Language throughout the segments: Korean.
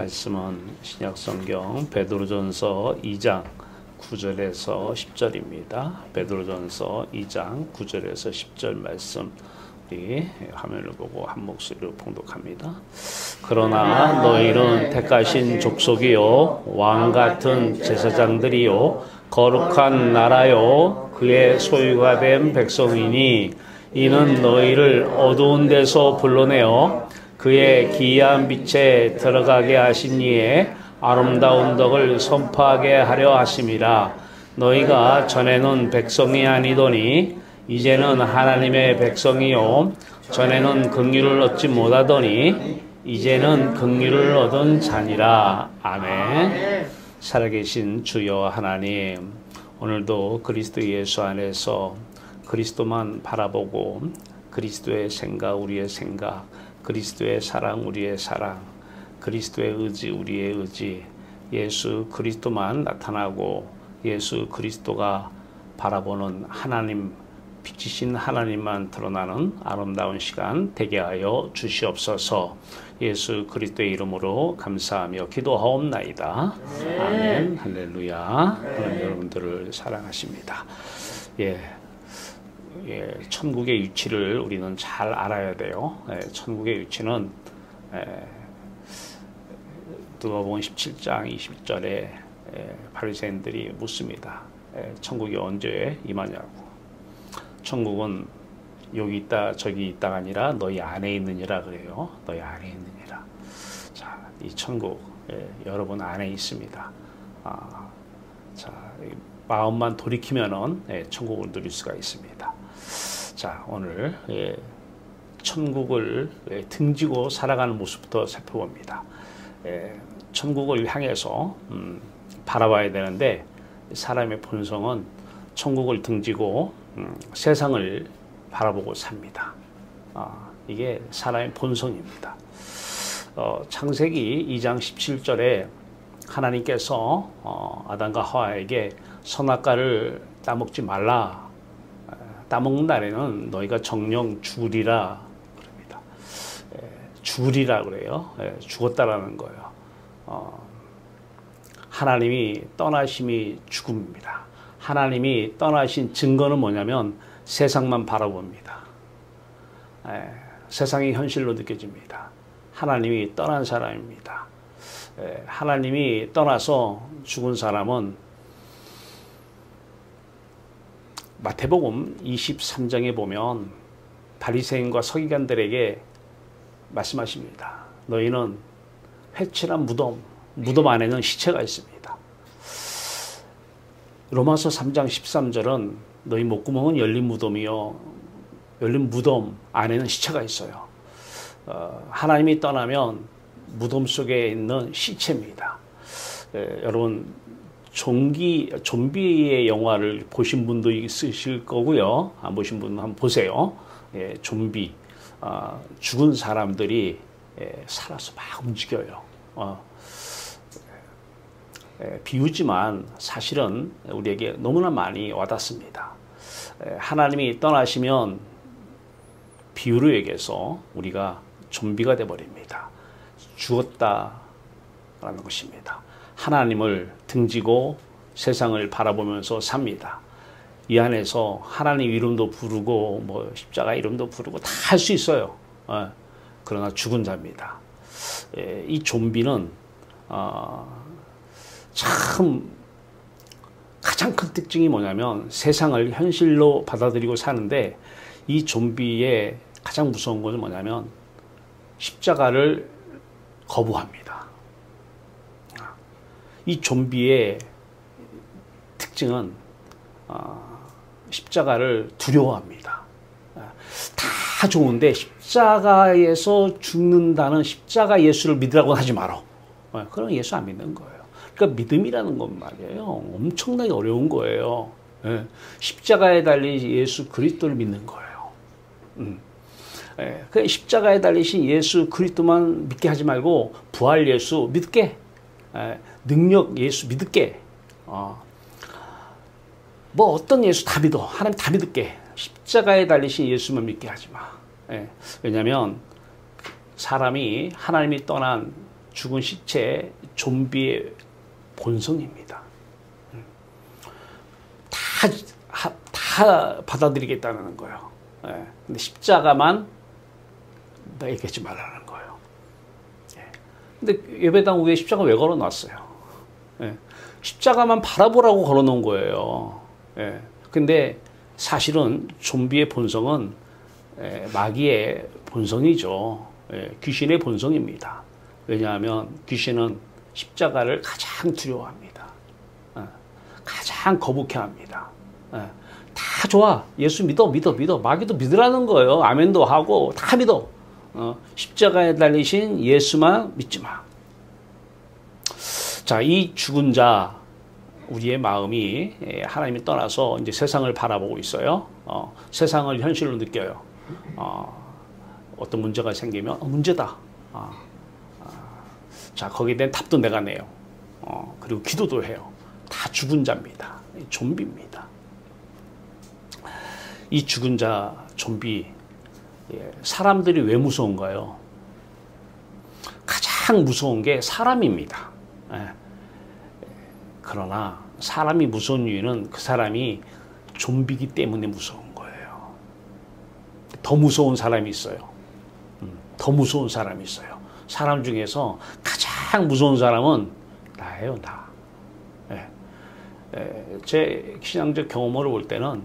말씀은 신약성경 베드로전서 2장 9절에서 10절입니다. 베드로전서 2장 9절에서 10절 말씀 우리 화면을 보고 한 목소리로 봉독합니다. 그러나 너희는 택하신 족속이요 왕같은 제사장들이요 거룩한 나라요 그의 소유가 된 백성이니 이는 너희를 어두운 데서 불러내어 그의 기이한 빛에 들어가게 하신 이의 아름다운 덕을 선포하게 하려 하심이라. 너희가 전에는 백성이 아니더니 이제는 하나님의 백성이요 전에는 긍휼을 얻지 못하더니 이제는 긍휼을 얻은 자니라. 아멘. 살아계신 주여 하나님, 오늘도 그리스도 예수 안에서 그리스도만 바라보고 그리스도의 생각 우리의 생각, 그리스도의 사랑 우리의 사랑, 그리스도의 의지 우리의 의지, 예수 그리스도만 나타나고 예수 그리스도가 바라보는 하나님, 빛이신 하나님만 드러나는 아름다운 시간 되게 하여 주시옵소서. 예수 그리스도의 이름으로 감사하며 기도하옵나이다. 아멘. 할렐루야. 하나님 여러분들을 사랑하십니다. 천국의 위치를 우리는 잘 알아야 돼요. 천국의 위치는 누가복음 17장 20절에 바리새인들이 묻습니다. 천국이 언제 임하냐고. 천국은 여기 있다 저기 있다가 아니라 너희 안에 있느니라 그래요. 너희 안에 있느니라. 자, 이 천국 여러분 안에 있습니다. 마음만 돌이키면은 천국을 누릴 수가 있습니다. 자, 오늘 천국을 등지고 살아가는 모습부터 살펴봅니다. 천국을 향해서 바라봐야 되는데 사람의 본성은 천국을 등지고 세상을 바라보고 삽니다. 이게 사람의 본성입니다. 창세기 2장 17절에 하나님께서 아담과 하와에게 선악과를 따먹지 말라. 따먹는 날에는 너희가 정령 죽으리라 그럽니다. 죽으리라 그래요. 죽었다라는 거예요. 하나님이 떠나심이 죽음입니다. 하나님이 떠나신 증거는 뭐냐면 세상만 바라봅니다. 세상이 현실로 느껴집니다. 하나님이 떠난 사람입니다. 하나님이 떠나서 죽은 사람은 마태복음 23장에 보면 바리새인과 서기관들에게 말씀하십니다. 너희는 회칠한 무덤 안에는 시체가 있습니다. 로마서 3장 13절은 너희 목구멍은 열린 무덤이요 열린 무덤 안에는 시체가 있어요. 하나님이 떠나면 무덤 속에 있는 시체입니다. 여러분 좀비의 영화를 보신 분도 있으실 거고요. 안 보신 분은 한번 보세요. 좀비, 죽은 사람들이 살아서 막 움직여요. 비유지만 사실은 우리에게 너무나 많이 와닿습니다. 하나님이 떠나시면 비유로 얘기해서 우리가 좀비가 되어버립니다. 죽었다라는 것입니다. 하나님을 등지고 세상을 바라보면서 삽니다. 이 안에서 하나님 이름도 부르고 십자가 이름도 부르고 다 할 수 있어요. 그러나 죽은 자입니다. 이 좀비는 참 가장 큰 특징이 뭐냐면 세상을 현실로 받아들이고 사는데 이 좀비의 가장 무서운 것은 뭐냐면 십자가를 거부합니다. 이 좀비의 특징은 십자가를 두려워합니다. 다 좋은데 십자가에서 죽는다는 십자가 예수를 믿으라고 하지 마라. 그럼 예수 안 믿는 거예요. 그러니까 믿음이라는 건 말이에요. 엄청나게 어려운 거예요. 십자가에 달린 예수 그리스도를 믿는 거예요. 그 십자가에 달리신 예수 그리스도만 믿게 하지 말고 부활 예수 믿게, 능력 예수 믿게, 어떤 예수 다 믿어. 하나님 다 믿을게. 십자가에 달리신 예수만 믿게 하지 마. 왜냐하면 사람이 하나님이 떠난 죽은 시체, 좀비의 본성입니다. 다 받아들이겠다는 거예요. 예. 근데 십자가만 얘기하지 말라는 거예요. 예. 근데 예배당 위에 십자가 왜 걸어놨어요? 예. 십자가만 바라보라고 걸어놓은 거예요. 예. 근데 사실은 좀비의 본성은 마귀의 본성이죠. 예. 귀신의 본성입니다. 왜냐하면 귀신은 십자가를 가장 두려워합니다. 가장 거북해합니다. 다 좋아. 예수 믿어. 마귀도 믿으라는 거예요. 아멘도 하고 다 믿어. 십자가에 달리신 예수만 믿지 마. 자, 이 죽은 자, 우리의 마음이 하나님이 떠나서 이제 세상을 바라보고 있어요. 세상을 현실로 느껴요. 어떤 문제가 생기면 문제다. 자, 거기에 대한 답도 내가 내요. 그리고 기도도 해요. 다 죽은 자입니다. 좀비입니다. 이 죽은 자, 좀비, 사람들이 왜 무서운가요? 가장 무서운 게 사람입니다. 그러나 사람이 무서운 이유는 그 사람이 좀비이기 때문에 무서운 거예요. 더 무서운 사람이 있어요. 더 무서운 사람이 있어요. 사람 중에서 가장 무서운 사람은 나예요, 나. 제 신앙적 경험으로 볼 때는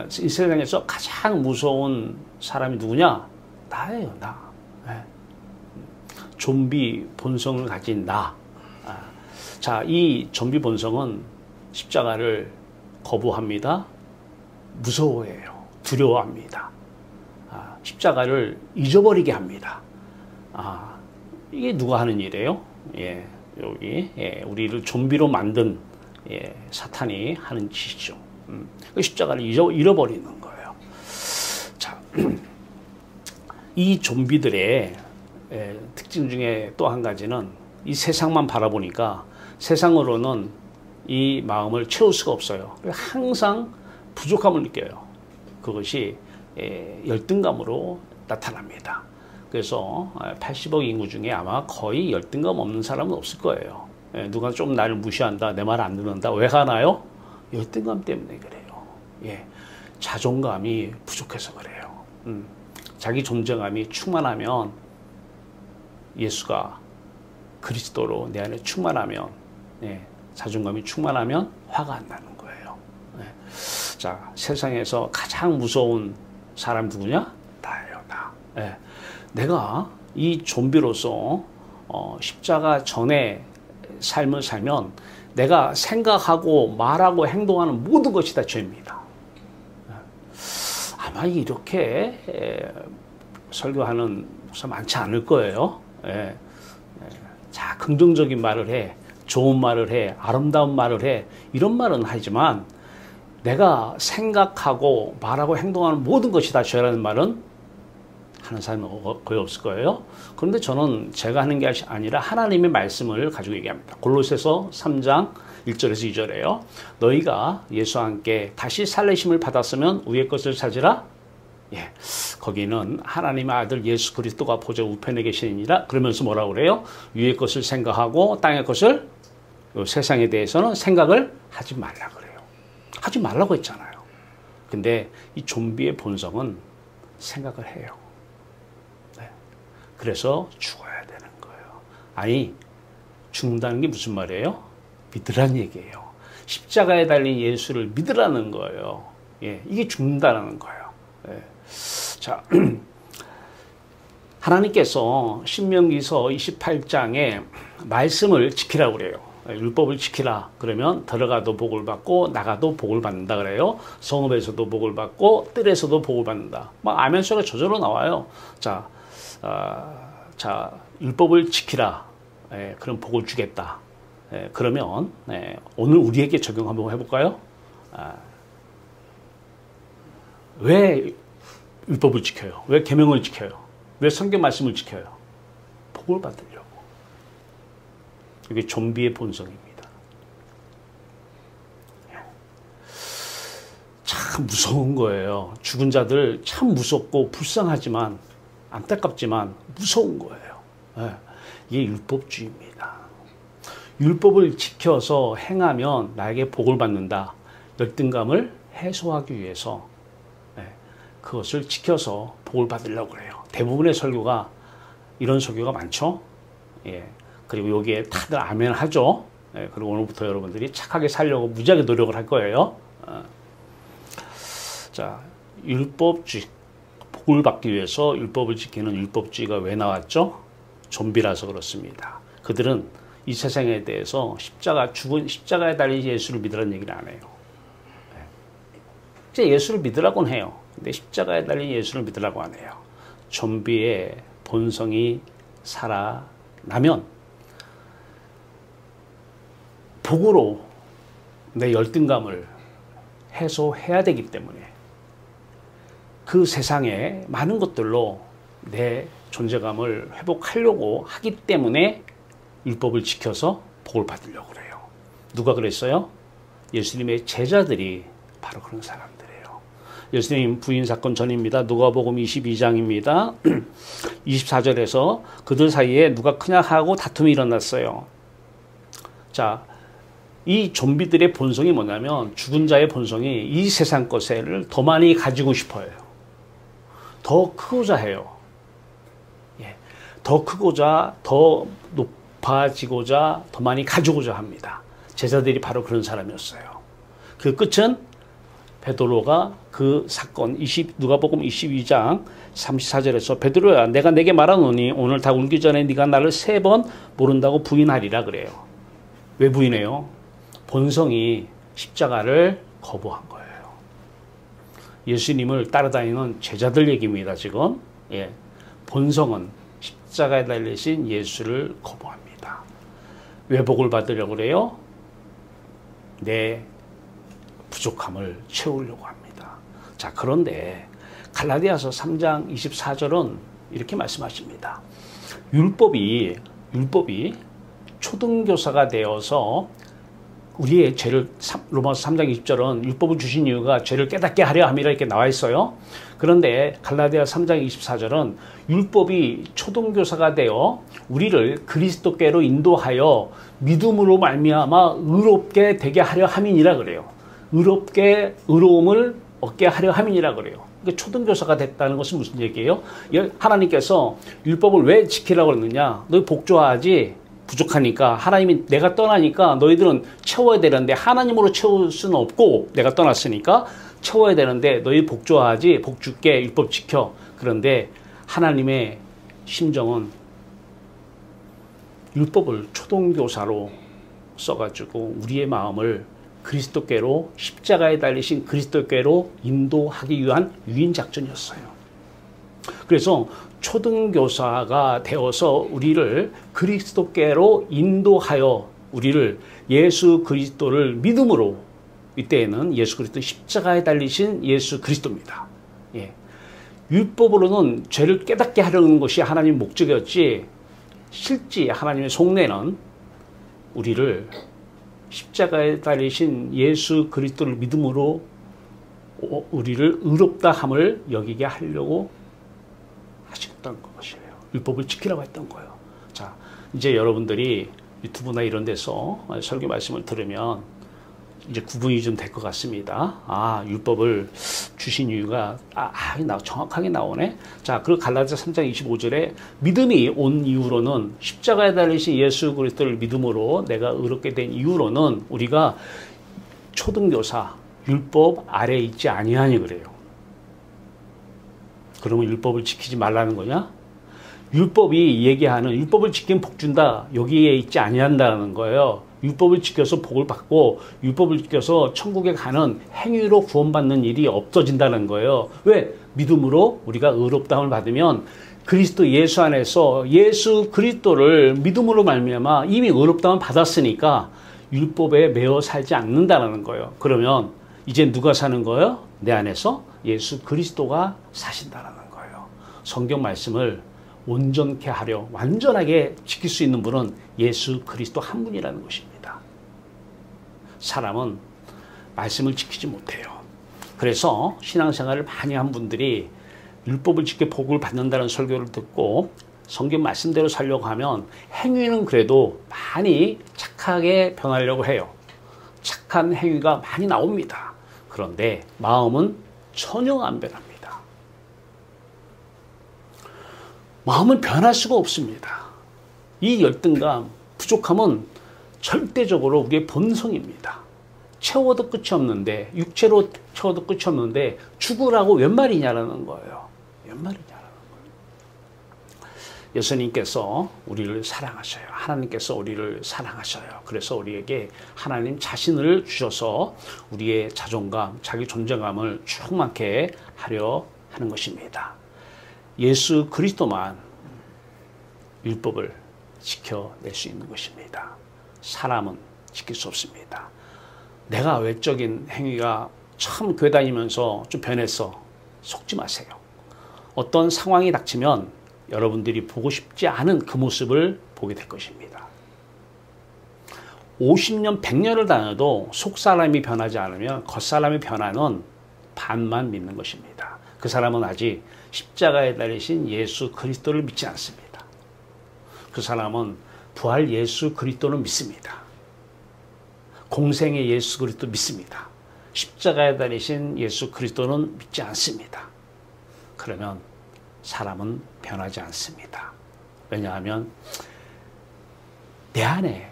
이 세상에서 가장 무서운 사람이 누구냐? 나예요, 나. 좀비 본성을 가진 나. 자, 이 좀비 본성은 십자가를 거부합니다. 무서워해요. 두려워합니다. 십자가를 잊어버리게 합니다. 이게 누가 하는 일이에요? 예, 여기 우리를 좀비로 만든 사탄이 하는 짓이죠. 그 십자가를 잃어버리는 거예요. 자, 이 좀비들의 특징 중에 또 한 가지는 이 세상만 바라보니까 세상으로는 이 마음을 채울 수가 없어요. 항상 부족함을 느껴요. 그것이 열등감으로 나타납니다. 그래서 80억 인구 중에 아마 거의 열등감 없는 사람은 없을 거예요. 누가 좀 나를 무시한다, 내 말 안 듣는다. 왜 하나요? 열등감 때문에 그래요. 예, 자존감이 부족해서 그래요. 자기 존재감이 충만하면, 예수가 그리스도로 내 안에 충만하면, 자존감이 충만하면 화가 안 나는 거예요. 자, 세상에서 가장 무서운 사람 누구냐? 나예요, 나. 내가 이 좀비로서 십자가 전에 삶을 살면 내가 생각하고 말하고 행동하는 모든 것이 다 죄입니다. 아마 이렇게 설교하는 목사 많지 않을 거예요. 자, 긍정적인 말을 해, 좋은 말을 해, 아름다운 말을 해, 이런 말은 하지만 내가 생각하고 말하고 행동하는 모든 것이 다 죄라는 말은 하는 사람은 거의 없을 거예요. 그런데 저는 제가 하는 게 아니라 하나님의 말씀을 가지고 얘기합니다. 골로새서 3장 1절에서 2절에요. 너희가 예수와 함께 다시 살리심을 받았으면 위의 것을 찾으라. 예, 거기는 하나님의 아들 예수 그리스도가 보좌 우편에 계시니라. 그러면서 뭐라고 그래요? 위의 것을 생각하고 땅의 것을, 세상에 대해서는 생각을 하지 말라 그래요. 하지 말라고 했잖아요. 근데 이 좀비의 본성은 생각을 해요. 그래서 죽어야 되는 거예요. 아니, 죽는다는 게 무슨 말이에요? 믿으라는 얘기예요. 십자가에 달린 예수를 믿으라는 거예요. 예, 이게 죽는다는 거예요. 자, 하나님께서 신명기서 28장에 말씀을 지키라고 그래요. 율법을 지키라. 그러면 들어가도 복을 받고 나가도 복을 받는다 그래요. 성읍에서도 복을 받고 뜰에서도 복을 받는다. 막 아멘소리가 저절로 나와요. 자, 율법을 지키라. 그럼 복을 주겠다. 그러면 오늘 우리에게 적용 한번 해볼까요? 왜 율법을 지켜요? 왜 계명을 지켜요? 왜 성경 말씀을 지켜요? 복을 받으려고. 이게 좀비의 본성입니다. 참 무서운 거예요. 죽은 자들 참 무섭고 불쌍하지만, 안타깝지만 무서운 거예요. 이게 율법주의입니다. 율법을 지켜서 행하면 나에게 복을 받는다. 열등감을 해소하기 위해서 그것을 지켜서 복을 받으려고 그래요. 대부분의 설교가 이런 설교가 많죠. 그리고 여기에 다들 아멘 하죠. 그리고 오늘부터 여러분들이 착하게 살려고 무지하게 노력을 할 거예요. 자, 율법주의, 복을 받기 위해서 율법을 지키는 율법주의가 왜 나왔죠? 좀비라서 그렇습니다. 그들은 이 세상에 대해서 십자가에 달린 예수를 믿으라는 얘기를 안 해요. 이제 예수를 믿으라고는 해요. 근데 십자가에 달린 예수를 믿으라고 안 해요. 좀비의 본성이 살아나면 복으로 내 열등감을 해소해야 되기 때문에 그 세상에 많은 것들로 내 존재감을 회복하려고 하기 때문에 율법을 지켜서 복을 받으려고 그래요. 누가 그랬어요? 예수님의 제자들이 바로 그런 사람들이에요. 예수님 부인 사건 전입니다. 누가복음 22장입니다. 24절에서 그들 사이에 누가 크냐 하고 다툼이 일어났어요. 자, 이 좀비들의 본성이 뭐냐면 죽은 자의 본성이 이 세상 것을 더 많이 가지고 싶어요. 더 크고자 해요. 더 크고자, 더 높아지고자, 더 많이 가지고자 합니다. 제자들이 바로 그런 사람이었어요. 그 끝은 베드로가 그 사건 누가복음 22장 34절에서 베드로야 내가 내게 말하노니 오늘 다 울기 전에 네가 나를 3번 모른다고 부인하리라 그래요. 왜 부인해요? 본성이 십자가를 거부한 거예요. 예수님을 따라다니는 제자들 얘기입니다. 지금 본성은 십자가에 달리신 예수를 거부합니다. 왜 복을 받으려고 그래요? 내 부족함을 채우려고 합니다. 자, 그런데 갈라디아서 3장 24절은 이렇게 말씀하십니다. 율법이 초등교사가 되어서 우리의 죄를 로마서 3장 20절은 율법을 주신 이유가 죄를 깨닫게 하려 함이라 이렇게 나와 있어요. 그런데 갈라디아 3장 24절은 율법이 초등교사가 되어 우리를 그리스도께로 인도하여 믿음으로 말미암아 의롭게 되게 하려 함이니라 그래요. 의로움을 얻게 하려 함이니라 그래요. 그러니까 초등교사가 됐다는 것은 무슨 얘기예요? 하나님께서 율법을 왜 지키라고 그랬느냐? 너희 복종하지 부족하니까 하나님이 내가 떠나니까 너희들은 채워야 되는데 하나님으로 채울 수는 없고 내가 떠났으니까 채워야 되는데 너희 복종하지 복주께 율법 지켜. 그런데 하나님의 심정은 율법을 초등교사로 써가지고 우리의 마음을 그리스도께로 십자가에 달리신 그리스도께로 인도하기 위한 유인작전이었어요. 그래서 초등교사가 되어서 우리를 그리스도께로 인도하여 우리를 예수 그리스도를 믿음으로 이때에는 예수 그리스도 십자가에 달리신 예수 그리스도입니다. 율법으로는 죄를 깨닫게 하려는 것이 하나님의 목적이었지 실제 하나님의 속내는 우리를 십자가에 달리신 예수 그리스도를 믿음으로 우리를 의롭다 함을 여기게 하려고 하셨던 것이에요. 율법을 지키라고 했던 거예요. 자, 이제 여러분들이 유튜브나 이런 데서 설교 말씀을 들으면 이제 구분이 좀 될 것 같습니다. 아, 율법을 주신 이유가 정확하게 나오네. 자, 그리고 갈라디아 3장 25절에 믿음이 온 이후로는 십자가에 달리신 예수 그리스도를 믿음으로 내가 의롭게 된 이후로는 우리가 초등교사 율법 아래에 있지 아니하니 그래요. 그러면 율법을 지키지 말라는 거냐? 율법이 얘기하는 율법을 지키면 복 준다. 여기에 있지 아니한다는 거예요. 율법을 지켜서 복을 받고 율법을 지켜서 천국에 가는 행위로 구원받는 일이 없어진다는 거예요. 왜? 믿음으로 우리가 의롭다함을 받으면 그리스도 예수 안에서 예수 그리스도를 믿음으로 말미암아 이미 의롭다함을 받았으니까 율법에 매어 살지 않는다는 거예요. 그러면 이제 누가 사는 거예요? 내 안에서 예수 그리스도가 사신다는 거예요. 성경 말씀을 온전케 하려 완전하게 지킬 수 있는 분은 예수 그리스도 한 분이라는 것입니다. 사람은 말씀을 지키지 못해요. 그래서 신앙생활을 많이 한 분들이 율법을 지켜 복을 받는다는 설교를 듣고 성경 말씀대로 살려고 하면 행위는 그래도 많이 착하게 변하려고 해요. 착한 행위가 많이 나옵니다. 그런데 마음은 전혀 안 변합니다. 마음은 변할 수가 없습니다. 이 열등감, 부족함은 절대적으로 우리의 본성입니다. 채워도 끝이 없는데, 육체로 채워도 끝이 없는데 죽으라고 웬 말이냐라는 거예요. 웬 말이냐라는 거예요. 예수님께서 우리를 사랑하셔요. 하나님께서 우리를 사랑하셔요. 그래서 우리에게 하나님 자신을 주셔서 우리의 자존감, 자기 존재감을 충만케 하려 하는 것입니다. 예수 그리스도만 율법을 지켜낼 수 있는 것입니다. 사람은 지킬 수 없습니다. 내가 외적인 행위가 참 교회 다니면서 좀 변했어. 속지 마세요. 어떤 상황이 닥치면 여러분들이 보고 싶지 않은 그 모습을 보게 될 것입니다. 50년, 100년을 다녀도 속사람이 변하지 않으면 겉사람이 변하는 반만 믿는 것입니다. 그 사람은 아직 십자가에 달리신 예수 그리스도를 믿지 않습니다. 그 사람은 부활 예수 그리스도를 믿습니다. 공생의 예수 그리스도 믿습니다. 십자가에 달리신 예수 그리스도는 믿지 않습니다. 그러면 사람은 변하지 않습니다. 왜냐하면 내 안에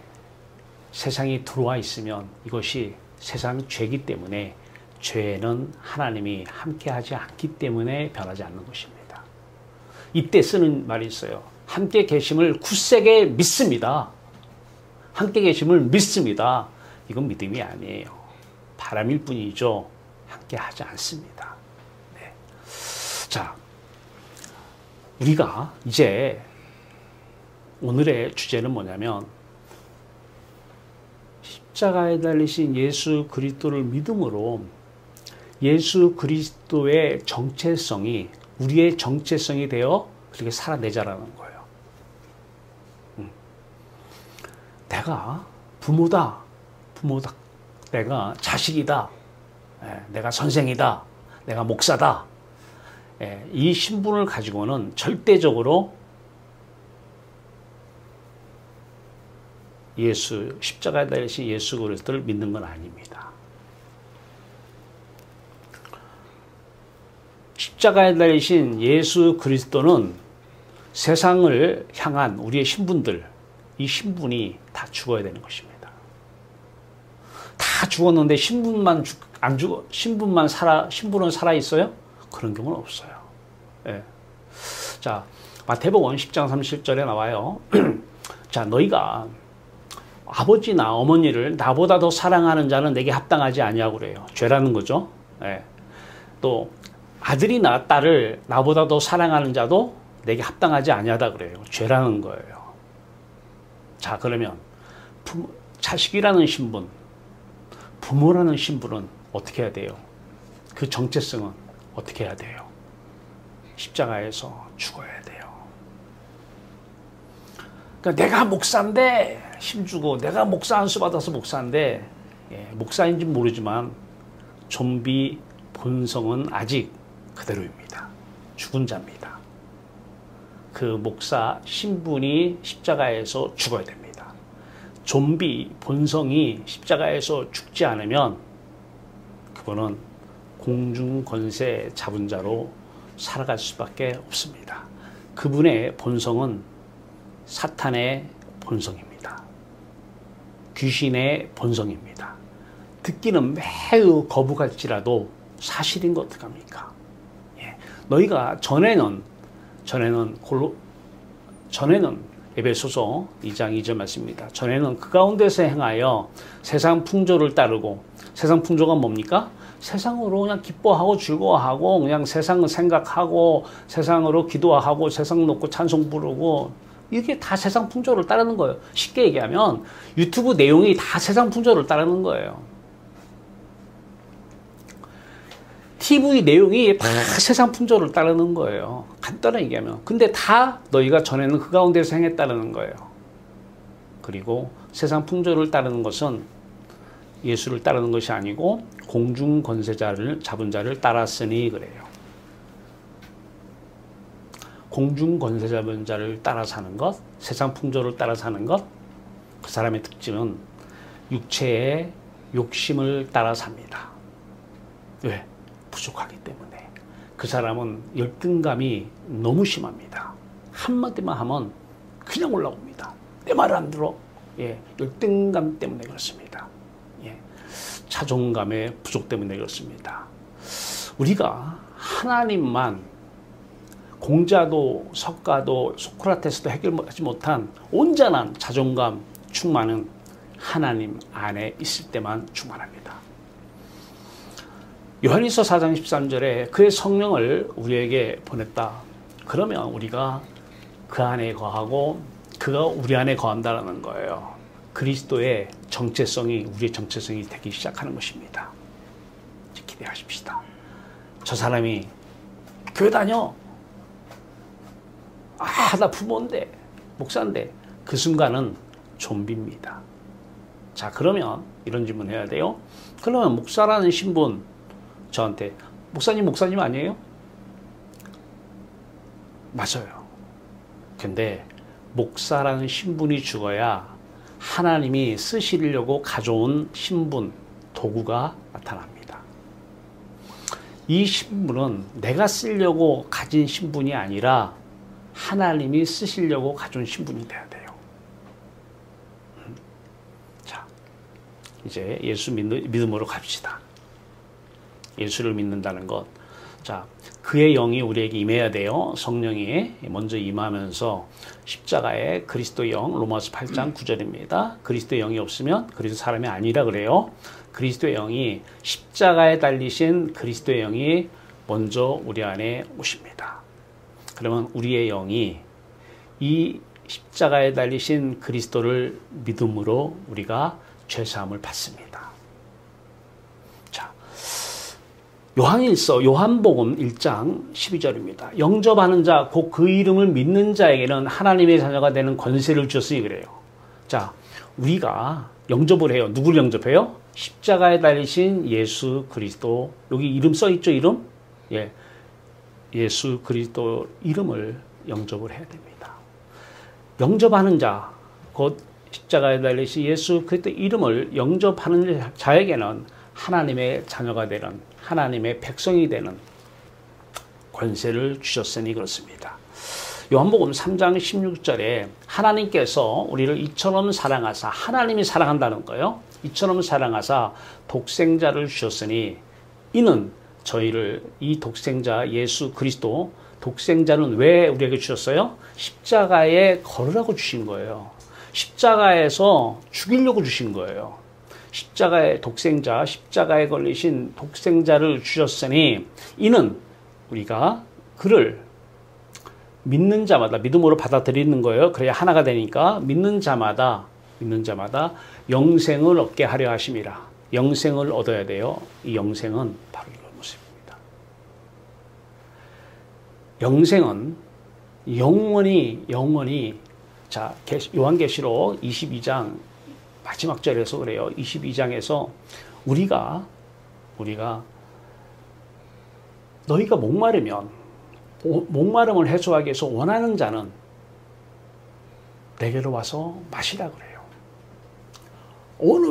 세상이 들어와 있으면 이것이 세상 죄이기 때문에 죄는 하나님이 함께하지 않기 때문에 변하지 않는 것입니다. 이때 쓰는 말이 있어요. 함께 계심을 굳세게 믿습니다. 함께 계심을 믿습니다. 이건 믿음이 아니에요. 바람일 뿐이죠. 함께 하지 않습니다. 네. 자, 우리가 이제 오늘의 주제는 뭐냐면 십자가에 달리신 예수 그리스도를 믿음으로 예수 그리스도의 정체성이 우리의 정체성이 되어 그렇게 살아내자라는 거예요. 내가 부모다. 내가 자식이다. 내가 선생이다. 내가 목사다. 이 신분을 가지고는 절대적으로 십자가에 달리신 예수 그리스도를 믿는 건 아닙니다. 십자가에 달리신 예수 그리스도는 세상을 향한 우리의 신분들, 이 신분이 다 죽어야 되는 것입니다. 다 죽었는데 신분은 살아 있어요? 그런 경우는 없어요. 예. 자, 마태복음 10장 30절에 나와요. 자, 너희가 아버지나 어머니를 나보다 더 사랑하는 자는 내게 합당하지 아니하고 그래요. 죄라는 거죠. 예. 또 아들이나 딸을 나보다 더 사랑하는 자도 내게 합당하지 아니하다 그래요. 죄라는 거예요. 자, 그러면 자식이라는 신분, 부모라는 신분은 어떻게 해야 돼요? 그 정체성은 어떻게 해야 돼요? 십자가에서 죽어야 돼요. 그러니까 내가 목사인데 힘주고 내가 목사 안수 받아서 목사인데 목사인지 모르지만 좀비 본성은 아직 그대로입니다. 죽은 자입니다. 그 목사 신분이 십자가에서 죽어야 됩니다. 좀비 본성이 십자가에서 죽지 않으면 그분은 공중 권세 잡은 자로 살아갈 수밖에 없습니다. 그분의 본성은 사탄의 본성입니다. 귀신의 본성입니다. 듣기는 매우 거북할지라도 사실인 거 어떡합니까? 너희가 전에는 에베소서 2장 2절 말씀입니다. 전에는 그 가운데서 행하여 세상 풍조를 따르고, 세상 풍조가 뭡니까? 세상으로 그냥 기뻐하고 즐거워하고 그냥 세상을 생각하고 세상으로 기도하고 세상 놓고 찬송 부르고 이게 다 세상 풍조를 따르는 거예요. 쉽게 얘기하면 유튜브 내용이 다 세상 풍조를 따르는 거예요. TV 내용이 다 세상 풍조를 따르는 거예요. 간단하게 얘기하면. 근데 다 너희가 전에는 그 가운데서 행했다는 거예요. 그리고 세상 풍조를 따르는 것은 예수를 따르는 것이 아니고 공중 권세자를 잡은 자를 따랐으니 그래요. 공중 권세 잡은 자를 따라 사는 것, 세상 풍조를 따라 사는 것, 그 사람의 특징은 육체의 욕심을 따라 삽니다. 왜? 부족하기 때문에. 그 사람은 열등감이 너무 심합니다. 한마디만 하면 그냥 올라옵니다. 내 말을 안 들어. 예, 열등감 때문에 그렇습니다. 예, 자존감의 부족 때문에 그렇습니다. 우리가 하나님만 공자도 석가도 소크라테스도 해결하지 못한 온전한 자존감 충만은 하나님 안에 있을 때만 충만합니다. 요한일서 4장 13절에 그의 성령을 우리에게 보냈다. 그러면 우리가 그 안에 거하고 그가 우리 안에 거한다는 거예요. 그리스도의 정체성이 우리의 정체성이 되기 시작하는 것입니다. 기대하십시다. 저 사람이 교회 다녀. 아, 나 부모인데, 목사인데. 그 순간은 좀비입니다. 자, 그러면 이런 질문 해야 돼요. 그러면 목사라는 신분 저한테 목사님 아니에요? 맞아요. 근데 목사라는 신분이 죽어야 하나님이 쓰시려고 가져온 신분, 도구가 나타납니다. 이 신분은 내가 쓰려고 가진 신분이 아니라 하나님이 쓰시려고 가져온 신분이 돼야 돼요. 자, 이제 예수 믿음으로 갑시다. 예수를 믿는다는 것. 자, 그의 영이 우리에게 임해야 돼요. 성령이 먼저 임하면서 십자가에 그리스도의 영, 로마서 8장 9절입니다. 그리스도의 영이 없으면 그리스도 사람이 아니라 그래요. 그리스도의 영이 십자가에 달리신 그리스도의 영이 먼저 우리 안에 오십니다. 그러면 우리의 영이 이 십자가에 달리신 그리스도를 믿음으로 우리가 죄사함을 받습니다. 자, 요한복음 1장 12절입니다. 영접하는 자, 곧 그 이름을 믿는 자에게는 하나님의 자녀가 되는 권세를 주셨으니 그래요. 자, 우리가 영접을 해요. 누구를 영접해요? 십자가에 달리신 예수 그리스도. 여기 이름 써있죠, 이름? 예. 예수 그리스도 이름을 영접을 해야 됩니다. 영접하는 자, 곧 십자가에 달리신 예수 그리스도 이름을 영접하는 자에게는 하나님의 자녀가 되는, 하나님의 백성이 되는 권세를 주셨으니 그렇습니다. 요한복음 3장 16절에 하나님께서 우리를 이처럼 사랑하사, 하나님이 사랑한다는 거예요. 이처럼 사랑하사 독생자를 주셨으니 이는 저희를, 이 독생자 예수 그리스도 독생자는 왜 우리에게 주셨어요? 십자가에 걸으라고 주신 거예요. 십자가에서 죽이려고 주신 거예요. 십자가의 독생자, 십자가에 걸리신 독생자를 주셨으니 이는 우리가 그를 믿는 자마다 믿음으로 받아들이는 거예요. 그래야 하나가 되니까 믿는 자마다 영생을 얻게 하려 하심이라. 영생을 얻어야 돼요. 이 영생은 바로 이런 모습입니다. 영생은 영원히 자, 요한계시록 22장 마지막 절에서 그래요. 22장에서 우리가 너희가 목마름을 해소하기 위해서 원하는 자는 내게로 와서 마시라 그래요. 원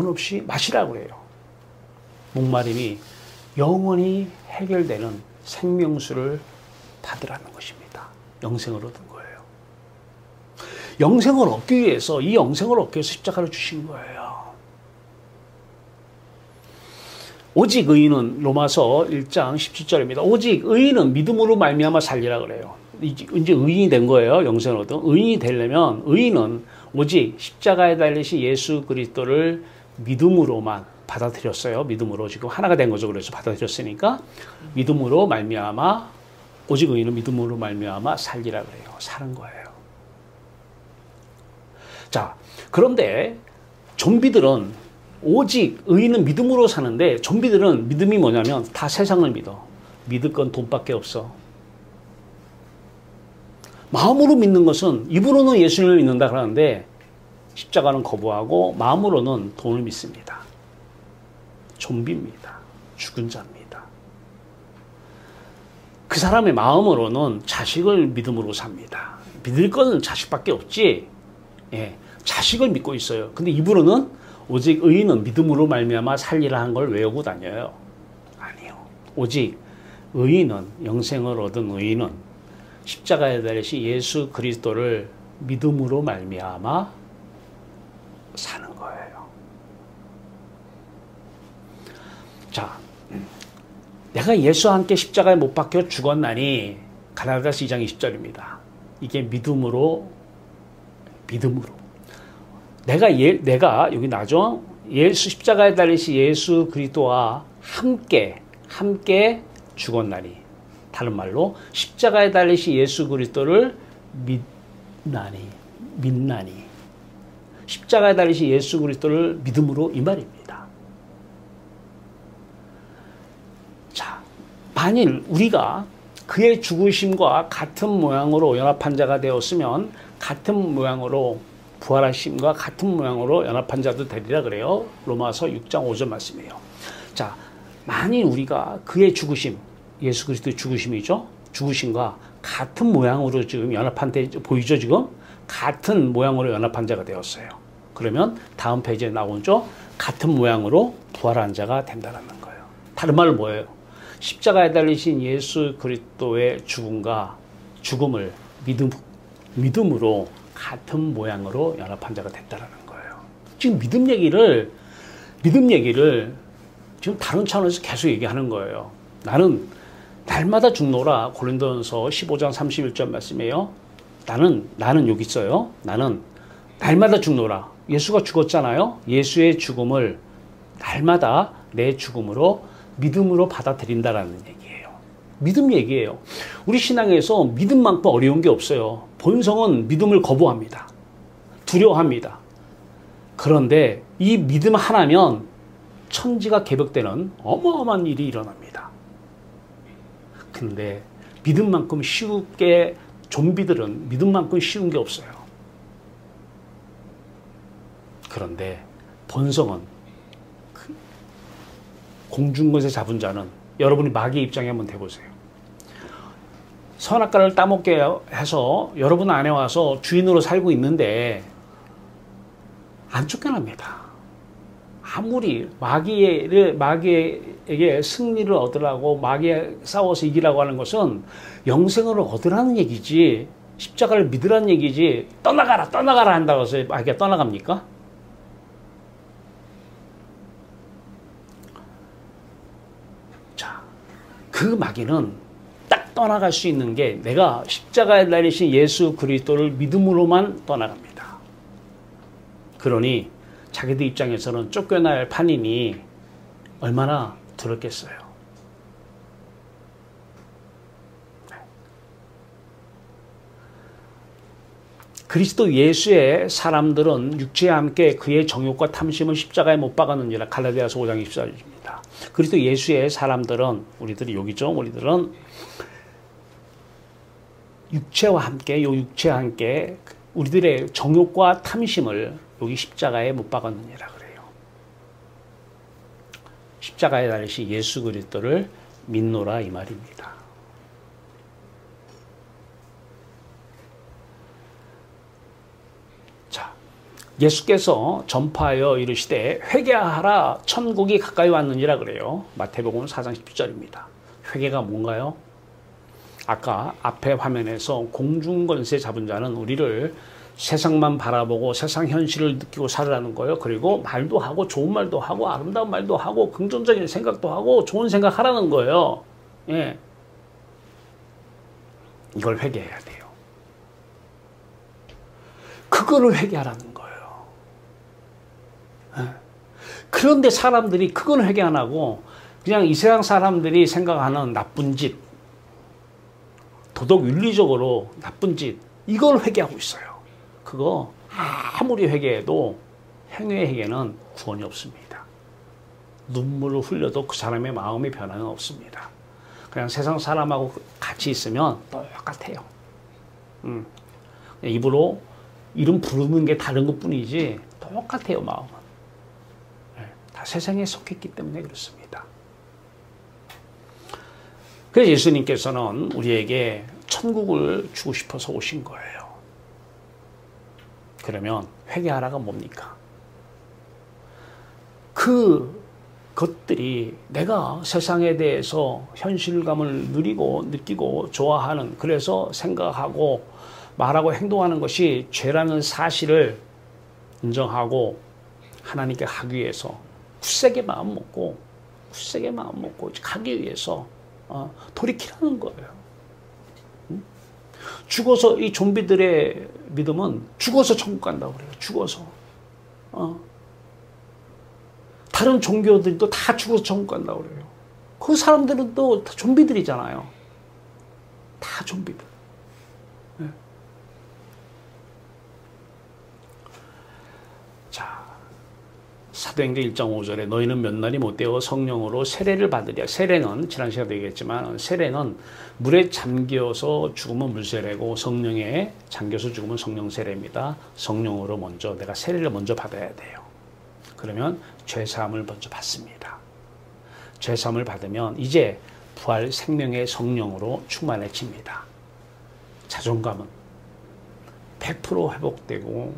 없이 마시라 그래요. 목마름이 영원히 해결되는 생명수를 받으라는 것입니다. 영생을 얻은 거예요. 영생을 얻기 위해서, 이 영생을 얻기 위해서 십자가를 주신 거예요. 오직 의인은, 로마서 1장 17절입니다. 오직 의인은 믿음으로 말미암아 살리라 그래요. 이제 의인이 된 거예요. 영생을 얻은. 의인이 되려면 의인은 오직 십자가에 달리신 예수 그리스도를 믿음으로만 받아들였어요. 믿음으로 지금 하나가 된 거죠. 그래서 받아들였으니까 믿음으로 말미암아, 오직 의인은 믿음으로 말미암아 살리라 그래요. 사는 거예요. 자, 그런데 좀비들은 오직 의인은 믿음으로 사는데, 좀비들은 믿음이 뭐냐면 다 세상을 믿어. 믿을 건 돈밖에 없어. 마음으로 믿는 것은, 입으로는 예수님을 믿는다 그러는데 십자가는 거부하고 마음으로는 돈을 믿습니다. 좀비입니다. 죽은 자입니다. 그 사람의 마음으로는 자식을 믿음으로 삽니다. 믿을 것은 자식밖에 없지. 예, 자식을 믿고 있어요. 근데 입으로는 오직 의인은 믿음으로 말미암아 살리라 한 걸 외우고 다녀요. 아니요. 오직 의인은, 영생을 얻은 의인은 십자가에 달리신 예수 그리스도를 믿음으로 말미암아 사는 거예요. 자, 내가 예수와 함께 십자가에 못 박혀 죽었나니, 갈라디아서 2장 20절입니다. 이게 믿음으로. 내가 여기 나죠. 예수 십자가에 달리신 예수 그리스도와 함께 죽었나니, 다른 말로 십자가에 달리신 예수 그리스도를 믿나니, 십자가에 달리신 예수 그리스도를 믿음으로, 이 말입니다. 자, 만일 우리가 그의 죽으심과 같은 모양으로 연합한 자가 되었으면 같은 모양으로 부활하심과 같은 모양으로 연합한 자도 되리라 그래요. 로마서 6장 5절 말씀이에요. 자, 만일 우리가 그의 죽으심, 예수 그리스도의 죽으심이죠. 죽으심과 같은 모양으로 지금 연합한 때 보이죠, 지금? 같은 모양으로 연합한 자가 되었어요. 그러면 다음 페이지에 나오죠. 같은 모양으로 부활한 자가 된다는 거예요. 다른 말은 뭐예요? 십자가에 달리신 예수 그리스도의 죽음을 믿음으로 같은 모양으로 연합한 자가 됐다는 거예요. 지금 믿음 얘기를 지금 다른 차원에서 계속 얘기하는 거예요. 나는 날마다 죽노라. 고린도전서 15장 31절 말씀이에요. 나는 여기 있어요. 나는 날마다 죽노라. 예수가 죽었잖아요. 예수의 죽음을 날마다 내 죽음으로 믿음으로 받아들인다라는 얘기예요. 믿음 얘기예요. 우리 신앙에서 믿음만큼 어려운 게 없어요. 본성은 믿음을 거부합니다. 두려워합니다. 그런데 이 믿음 하나면 천지가 개벽되는 어마어마한 일이 일어납니다. 근데 믿음만큼 쉽게, 좀비들은 믿음만큼 쉬운 게 없어요. 그런데 본성은, 공중것에 잡은 자는, 여러분이 마귀의 입장에 한번 대보세요. 선악과를 따먹게 해서 여러분 안에 와서 주인으로 살고 있는데 안 쫓겨납니다. 아무리 마귀에게 승리를 얻으라고, 마귀에 싸워서 이기라고 하는 것은 영생을 얻으라는 얘기지, 십자가를 믿으라는 얘기지, 떠나가라 한다고 해서 마귀가 떠나갑니까? 자, 그 마귀는 딱 떠나갈 수 있는 게, 내가 십자가에 달리신 예수 그리스도를 믿음으로만 떠나갑니다. 그러니 자기들 입장에서는 쫓겨날 판이니 얼마나 두렵겠어요. 그리스도 예수의 사람들은 육체와 함께 그의 정욕과 탐심을 십자가에 못 박았느니라. 갈라디아서 5장 24절입니다. 그리스도 예수의 사람들은, 우리들이 여기죠. 우리들은 육체와 함께 우리들의 정욕과 탐심을 여기 십자가에 못 박았느니라 그래요. 십자가에 달리신 예수 그리스도를 믿노라, 이 말입니다. 자, 예수께서 전파하여 이르시되 회개하라, 천국이 가까이 왔느니라 그래요. 마태복음 4장 10절입니다. 회개가 뭔가요? 아까 앞에 화면에서 공중권세 잡은 자는 우리를 세상만 바라보고 세상 현실을 느끼고 살으라는 거예요. 그리고 말도 하고, 좋은 말도 하고, 아름다운 말도 하고, 긍정적인 생각도 하고, 좋은 생각 하라는 거예요. 예. 이걸 회개해야 돼요. 그거를 회개하라는 거예요. 예. 그런데 사람들이 그건 회개 안 하고 그냥 이 세상 사람들이 생각하는 나쁜 짓, 도덕 윤리적으로 나쁜 짓, 이걸 회개하고 있어요. 그거 아무리 회개해도 행위의 회개는 구원이 없습니다. 눈물을 흘려도 그 사람의 마음의 변화는 없습니다. 그냥 세상 사람하고 같이 있으면 똑같아요. 입으로 이름 부르는 게 다른 것 뿐이지 똑같아요, 마음은. 다 세상에 속했기 때문에 그렇습니다. 그래서 예수님께서는 우리에게 천국을 주고 싶어서 오신 거예요. 그러면 회개하라가 뭡니까? 그 것들이 내가 세상에 대해서 현실감을 누리고 느끼고 좋아하는, 그래서 생각하고 말하고 행동하는 것이 죄라는 사실을 인정하고 하나님께 하기 위해서 굳세게 마음 먹고 가기 위해서 돌이키라는 거예요. 죽어서, 이 좀비들의 믿음은 죽어서 천국 간다고 그래요. 죽어서. 다른 종교들도 다 죽어서 천국 간다고 그래요. 그 사람들은 또 다 좀비들이잖아요. 다 좀비들. 네. 자, 사도행전 1장 5절에 너희는 몇 날이 못되어 성령으로 세례를 받으랴. 세례는 지난 시간에 얘기했지만, 세례는 물에 잠겨서 죽으면 물세례고 성령에 잠겨서 죽으면 성령 세례입니다. 성령으로 먼저 내가 세례를 먼저 받아야 돼요. 그러면 죄사함을 먼저 받습니다. 죄사함을 받으면 이제 부활 생명의 성령으로 충만해집니다. 자존감은 100% 회복되고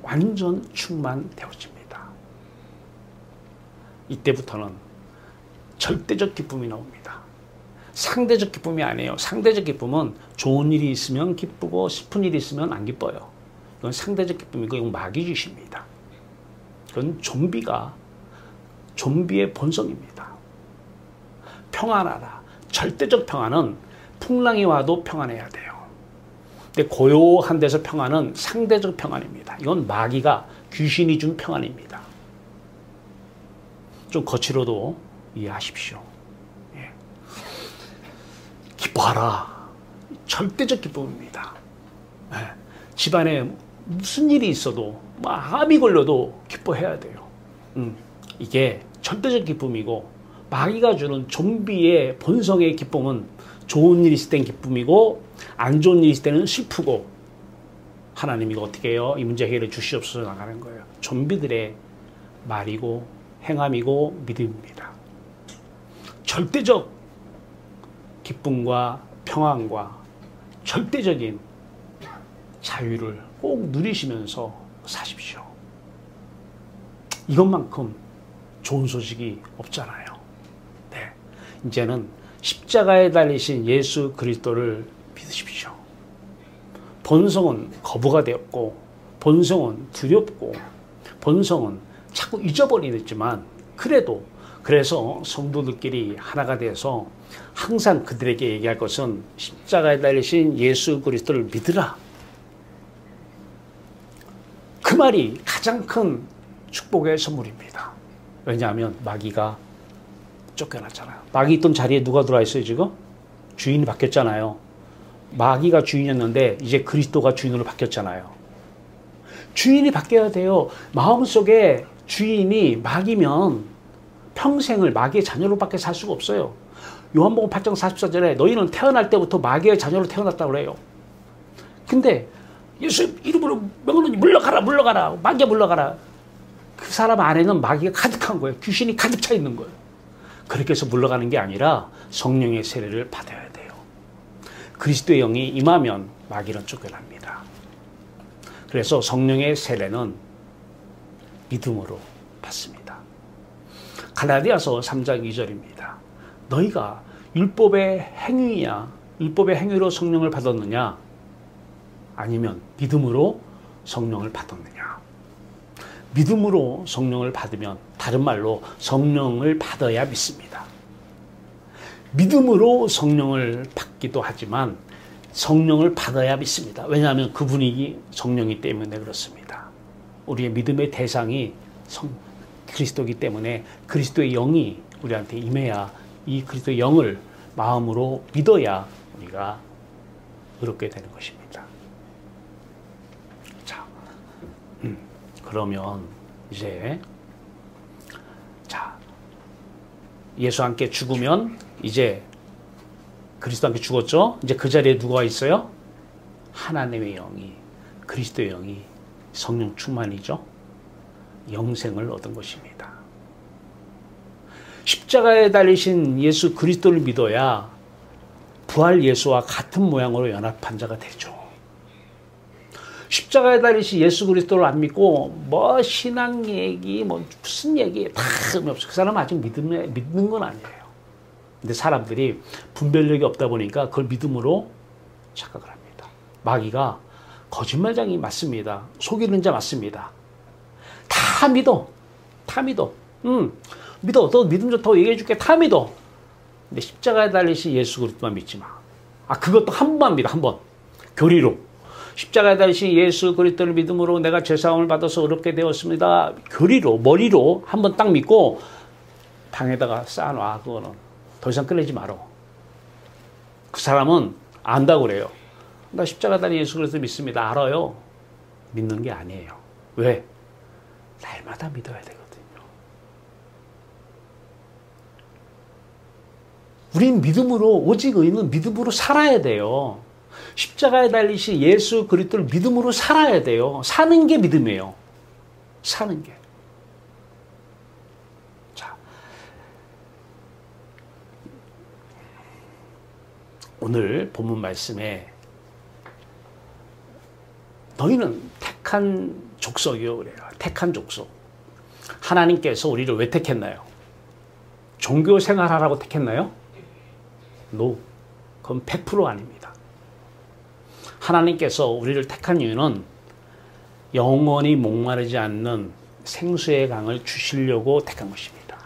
완전 충만되어집니다. 이때부터는 절대적 기쁨이 나옵니다. 상대적 기쁨이 아니에요. 상대적 기쁨은 좋은 일이 있으면 기쁘고 슬픈 일이 있으면 안 기뻐요. 이건 상대적 기쁨이고 이건 마귀짓입니다. 그건 좀비의 본성입니다. 평안하라. 절대적 평안은 풍랑이 와도 평안해야 돼요. 근데 고요한 데서 평안은 상대적 평안입니다. 이건 마귀가, 귀신이 준 평안입니다. 좀 거칠어도 이해하십시오. 예. 기뻐하라. 절대적 기쁨입니다. 예. 집안에 무슨 일이 있어도, 암이 걸려도 기뻐해야 돼요. 이게 절대적 기쁨이고, 마귀가 주는 좀비의 본성의 기쁨은 좋은 일이 있을 땐 기쁨이고 안 좋은 일이 있을 때는 슬프고, 하나님이 어떻게 해요? 이 문제 해결해 주시옵소서 나가는 거예요. 좀비들의 말이고 행함이고 믿음입니다. 절대적 기쁨과 평안과 절대적인 자유를 꼭 누리시면서 사십시오. 이것만큼 좋은 소식이 없잖아요. 네. 이제는 십자가에 달리신 예수 그리스도를 믿으십시오. 본성은 거부가 되었고, 본성은 두렵고, 본성은 자꾸 잊어버리겠지만, 그래서 성도들끼리 하나가 돼서 항상 그들에게 얘기할 것은 십자가에 달리신 예수 그리스도를 믿으라. 그 말이 가장 큰 축복의 선물입니다. 왜냐하면 마귀가 쫓겨났잖아요. 마귀 있던 자리에 누가 들어와 있어요, 지금? 주인이 바뀌었잖아요. 마귀가 주인이었는데 이제 그리스도가 주인으로 바뀌었잖아요. 주인이 바뀌어야 돼요. 마음속에 주인이 마귀면 평생을 마귀의 자녀로밖에 살 수가 없어요. 요한복음 8장 44절에 너희는 태어날 때부터 마귀의 자녀로 태어났다고 그래요. 근데 예수 이름으로 명하노니 물러가라. 마귀야 물러가라. 그 사람 안에는 마귀가 가득한 거예요. 귀신이 가득 차 있는 거예요. 그렇게 해서 물러가는 게 아니라 성령의 세례를 받아야 돼요. 그리스도의 영이 임하면 마귀는 쫓겨납니다. 그래서 성령의 세례는 믿음으로 받습니다. 갈라디아서 3장 2절입니다. 너희가 율법의 행위냐, 율법의 행위로 성령을 받았느냐, 아니면 믿음으로 성령을 받았느냐. 믿음으로 성령을 받으면, 다른 말로 성령을 받아야 믿습니다. 믿음으로 성령을 받기도 하지만 성령을 받아야 믿습니다. 왜냐하면 그분이 성령이기 때문에 그렇습니다. 우리의 믿음의 대상이 그리스도이기 때문에 그리스도의 영이 우리한테 임해야, 이 그리스도의 영을 마음으로 믿어야 우리가 의롭게 되는 것입니다. 자, 그러면 이제 예수 함께 죽으면 이제 그리스도 함께 죽었죠? 이제 그 자리에 누가 있어요? 하나님의 영이, 그리스도의 영이, 성령 충만이죠? 영생을 얻은 것입니다. 십자가에 달리신 예수 그리스도를 믿어야 부활 예수와 같은 모양으로 연합한 자가 되죠. 십자가에 달리신 예수 그리스도를 안 믿고 뭐 신앙 얘기 뭐 무슨 얘기 다 의미 없어. 그 사람은 아직 믿는 건 아니에요. 근데 사람들이 분별력이 없다 보니까 그걸 믿음으로 착각을 합니다. 마귀가 거짓말장이 맞습니다. 속이는 자 맞습니다. 다 믿어. 다 믿어. 믿어. 너 믿음 좋다고 얘기해 줄게. 다 믿어. 근데 십자가에 달리신 예수 그리스도만 믿지 마. 그것도 한 번만 믿어. 한 번. 교리로. 십자가에 달리신 예수 그리스도를 믿음으로 내가 죄사함을 받아서 의롭게 되었습니다. 교리로, 머리로 한 번 딱 믿고 방에다가 쌓아놔. 그거는 더 이상 꺼내지 말어. 그 사람은 안다고 그래요. 나 십자가에 달린 예수 그리스도 믿습니다. 알아요. 믿는 게 아니에요. 왜? 날마다 믿어야 되거든요. 우린 믿음으로, 오직 의인은 믿음으로 살아야 돼요. 십자가에 달리신 예수 그리스도를 믿음으로 살아야 돼요. 사는 게 믿음이에요. 사는 게. 자, 오늘 본문 말씀에 너희는 택한 족속이요 그래요. 택한 족속. 하나님께서 우리를 왜 택했나요? 종교 생활하라고 택했나요? No. 그건 100% 아닙니다. 하나님께서 우리를 택한 이유는 영원히 목마르지 않는 생수의 강을 주시려고 택한 것입니다.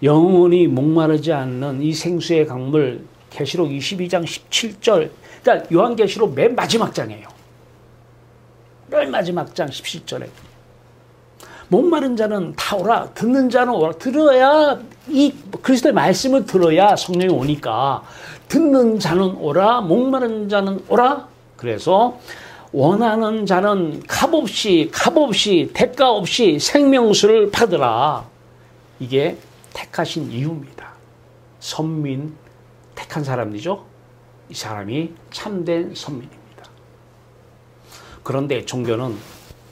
영원히 목마르지 않는 이 생수의 강물 계시록 22장 17절 그러니까 요한계시록 맨 마지막 장이에요. 맨 마지막 장 17절에 목마른 자는 다 오라. 듣는 자는 오라. 들어야 이 그리스도의 말씀을 들어야 성령이 오니까 듣는 자는 오라. 목마른 자는 오라. 그래서 원하는 자는 값없이 대가 없이 생명수를 받으라. 이게 택하신 이유입니다. 선민 택한 사람이죠. 이 사람이 참된 선민입니다. 그런데 종교는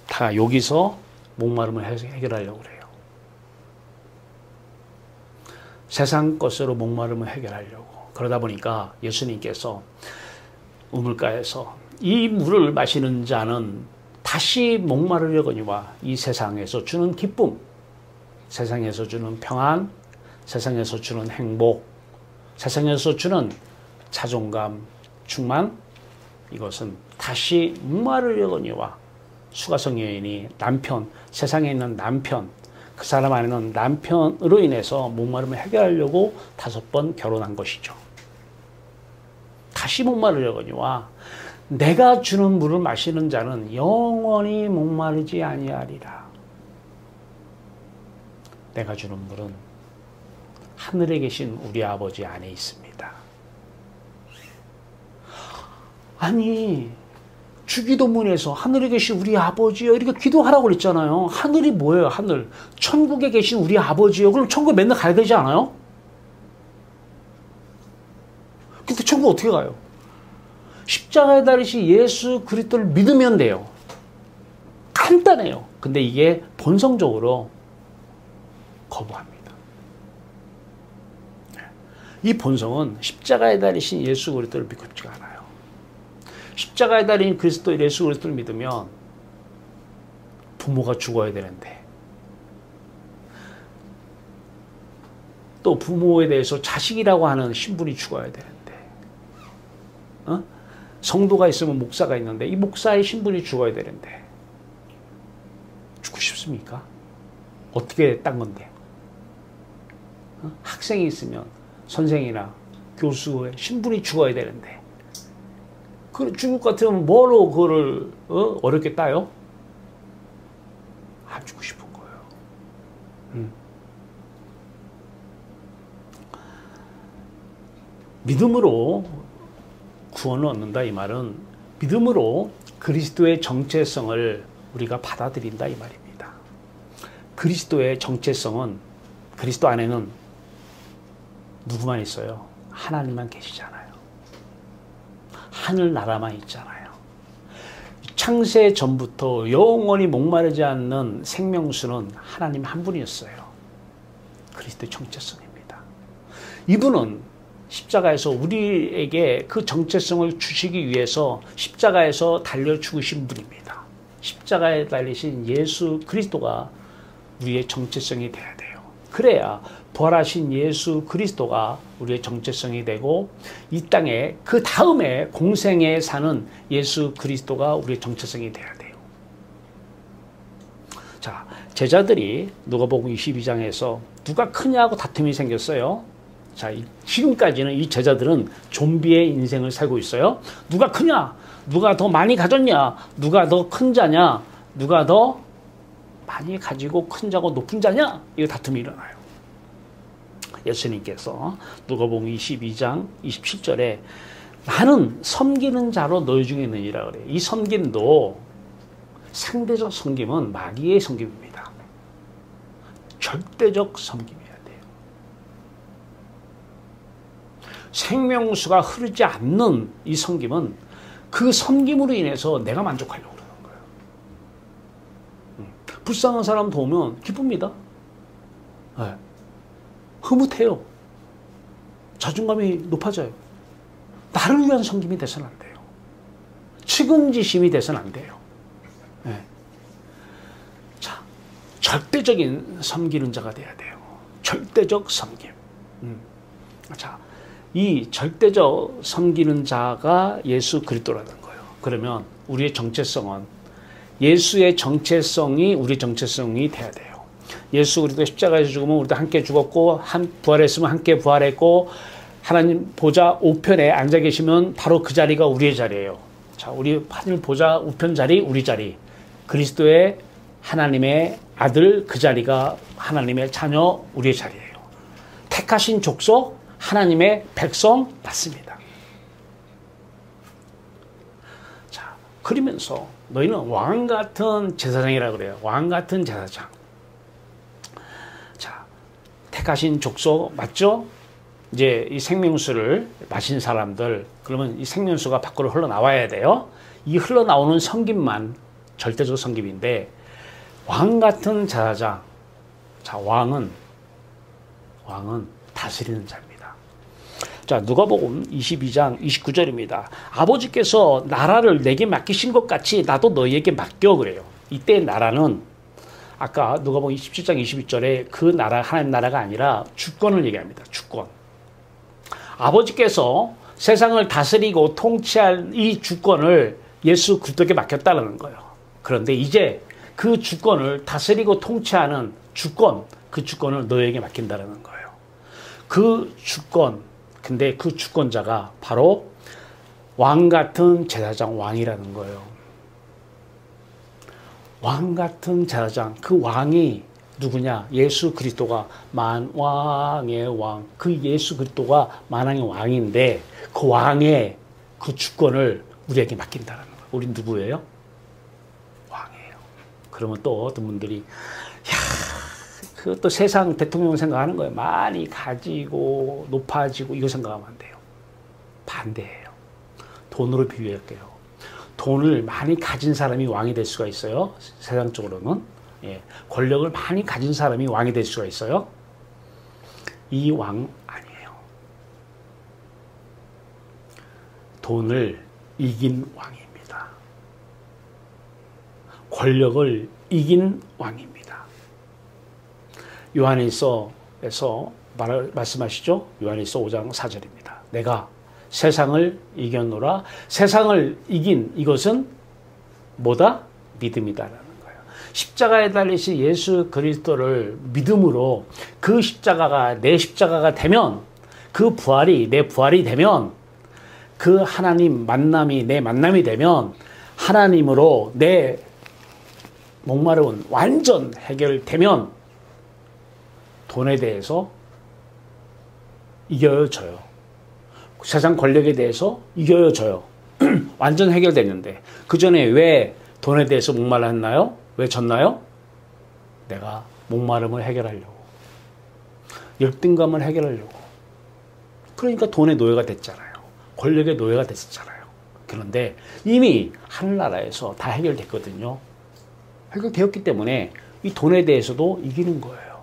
다 여기서 목마름을 해결하려고 그래요. 세상 것으로 목마름을 해결하려고. 그러다 보니까 예수님께서 우물가에서 이 물을 마시는 자는 다시 목마르려거니와 이 세상에서 주는 기쁨, 세상에서 주는 평안, 세상에서 주는 행복, 세상에서 주는 자존감, 충만, 이것은 다시 목마르려거니와 수가성 여인이 남편, 세상에 있는 남편, 그 사람 안에는 남편으로 인해서 목마름을 해결하려고 5번 결혼한 것이죠. 다시 목마르려거니와 내가 주는 물을 마시는 자는 영원히 목마르지 아니하리라. 내가 주는 물은 하늘에 계신 우리 아버지 안에 있습니다. 아니 주기도문에서 하늘에 계신 우리 아버지요 이렇게 기도하라고 그랬잖아요. 하늘이 뭐예요? 하늘. 천국에 계신 우리 아버지요. 그럼 천국에 맨날 가야 되지 않아요? 근데 천국 어떻게 가요? 십자가에 달리신 예수 그리스도를 믿으면 돼요. 간단해요. 근데 이게 본성적으로 거부합니다. 이 본성은 십자가에 달리신 예수 그리스도를 믿고 싶지가 않아요. 십자가에 달린 그리스도 예수 그리스도를 믿으면 부모가 죽어야 되는데 또 부모에 대해서 자식이라고 하는 신분이 죽어야 되는데 성도가 있으면 목사가 있는데 이 목사의 신분이 죽어야 되는데 죽고 싶습니까? 어떻게 딴 건데? 학생이 있으면 선생이나 교수의 신분이 죽어야 되는데 그 죽을 것 같으면 뭐로 그거를 어렵게 따요? 안 죽고 싶은 거예요. 믿음으로 구원을 얻는다 이 말은 믿음으로 그리스도의 정체성을 우리가 받아들인다 이 말입니다. 그리스도의 정체성은 그리스도 안에는 누구만 있어요? 하나님만 계시잖아요. 하늘나라만 있잖아요. 창세 전부터 영원히 목마르지 않는 생명수는 하나님 한 분이었어요. 그리스도의 정체성입니다. 이분은 십자가에서 우리에게 그 정체성을 주시기 위해서 십자가에서 달려 죽으신 분입니다. 십자가에 달리신 예수 그리스도가 우리의 정체성이 돼야 돼요. 그래야 부활하신 예수 그리스도가 우리의 정체성이 되고 이 땅에 그 다음에 공생에 사는 예수 그리스도가 우리의 정체성이 돼야 돼요. 자, 제자들이 누가복음 22장에서 누가 크냐고 다툼이 생겼어요. 자, 지금까지는 이 제자들은 좀비의 인생을 살고 있어요. 누가 크냐? 누가 더 많이 가졌냐? 누가 더 큰 자냐? 누가 더 많이 가지고 큰 자고 높은 자냐? 이 다툼이 일어나요. 예수님께서 누가복음 22장 27절에 나는 섬기는 자로 너희 중에 있느니라 그래요. 이 섬김도 상대적 섬김은 마귀의 섬김입니다. 절대적 섬김이어야 돼요. 생명수가 흐르지 않는 이 섬김은 그 섬김으로 인해서 내가 만족하려고 그러는 거예요. 불쌍한 사람 도우면 기쁩니다. 네. 흐뭇해요. 자존감이 높아져요. 나를 위한 섬김이 돼서는 안 돼요. 측은지심이 돼서는 안 돼요. 네. 자, 절대적인 섬기는 자가 돼야 돼요. 절대적 섬김. 자, 이 절대적 섬기는 자가 예수 그리스도라는 거예요. 그러면 우리의 정체성은 예수의 정체성이 우리 정체성이 돼야 돼요. 예수 그리스도 십자가에서 죽으면 우리도 함께 죽었고 부활했으면 함께 부활했고 하나님 보좌 우편에 앉아 계시면 바로 그 자리가 우리의 자리예요. 자, 우리 하늘 보좌 우편 자리 우리 자리. 그리스도의 하나님의 아들 그 자리가 하나님의 자녀 우리의 자리예요. 택하신 족속 하나님의 백성 맞습니다. 자, 그러면서 너희는 왕 같은 제사장이라 그래요. 왕 같은 제사장. 자, 택하신 족속 맞죠? 이제 이 생명수를 마신 사람들, 그러면 이 생명수가 밖으로 흘러나와야 돼요. 이 흘러나오는 섬김만 절대적 섬김인데 왕 같은 제사장. 자, 왕은 다스리는 자입니다. 자, 누가복음 22장 29절입니다. 아버지께서 나라를 내게 맡기신 것 같이 나도 너희에게 맡겨 그래요. 이때 나라는 아까 누가복음 27장 22절에 그 나라 하나님 나라가 아니라 주권을 얘기합니다. 주권. 아버지께서 세상을 다스리고 통치할 이 주권을 예수 그리스도께 맡겼다는 거예요. 그런데 이제 그 주권을 다스리고 통치하는 주권, 그 주권을 너에게 맡긴다는 거예요. 그 주권, 근데 그 주권자가 바로 왕 같은 제사장 왕이라는 거예요. 왕 같은 제사장, 그 왕이 누구냐? 예수 그리스도가 만왕의 왕, 그 예수 그리스도가 만왕의 왕인데 그 왕의 그 주권을 우리에게 맡긴다는 거예요. 우린 누구예요? 왕이에요. 그러면 또 어떤 분들이 그 또 세상 대통령 생각하는 거예요. 많이 가지고 높아지고 이거 생각하면 안 돼요. 반대예요. 돈으로 비유할게요. 돈을 많이 가진 사람이 왕이 될 수가 있어요. 세상적으로는. 예. 권력을 많이 가진 사람이 왕이 될 수가 있어요. 이 왕 아니에요. 돈을 이긴 왕입니다. 권력을 이긴 왕입니다. 요한일서에서 말씀하시죠. 요한일서 5장 4절입니다. 내가 세상을 이겼노라. 세상을 이긴 이것은 뭐다? 믿음이다라는 거예요. 십자가에 달리신 예수 그리스도를 믿음으로 그 십자가가 내 십자가가 되면 그 부활이 내 부활이 되면 그 하나님 만남이 내 만남이 되면 하나님으로 내 목마름은 완전 해결되면 돈에 대해서 이겨져요. 세상 권력에 대해서 이겨져요. 완전 해결됐는데 그 전에 왜 돈에 대해서 목말랐나요? 왜 졌나요? 내가 목마름을 해결하려고, 열등감을 해결하려고. 그러니까 돈의 노예가 됐잖아요. 권력의 노예가 됐었잖아요. 그런데 이미 하늘나라에서 다 해결됐거든요. 해결되었기 때문에 이 돈에 대해서도 이기는 거예요.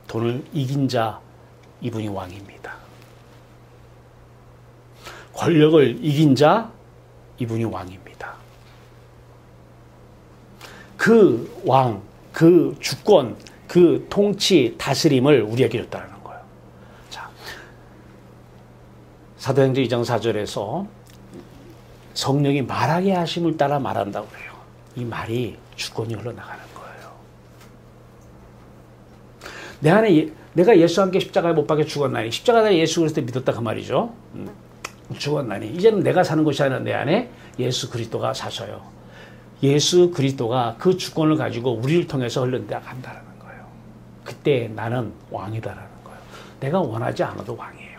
돈을 이긴 자, 이분이 왕입니다. 권력을 이긴 자, 이분이 왕입니다. 그 왕, 그 주권, 그 통치, 다스림을 우리에게 줬다는 거예요. 자, 사도행전 2장 4절에서 성령이 말하게 하심을 따라 말한다고 그래요. 이 말이 주권이 흘러나가는 거예요. 내 안에 내가 예수와 함께 십자가에 못 박혀 죽었나니, 십자가에 예수 그리스도 믿었다 그 말이죠. 죽었나니 이제는 내가 사는 것이 아니라 내 안에 예수 그리스도가 사셔요. 예수 그리스도가 그 주권을 가지고 우리를 통해서 흘러나간다는 거예요. 그때 나는 왕이다라는 거예요. 내가 원하지 않아도 왕이에요.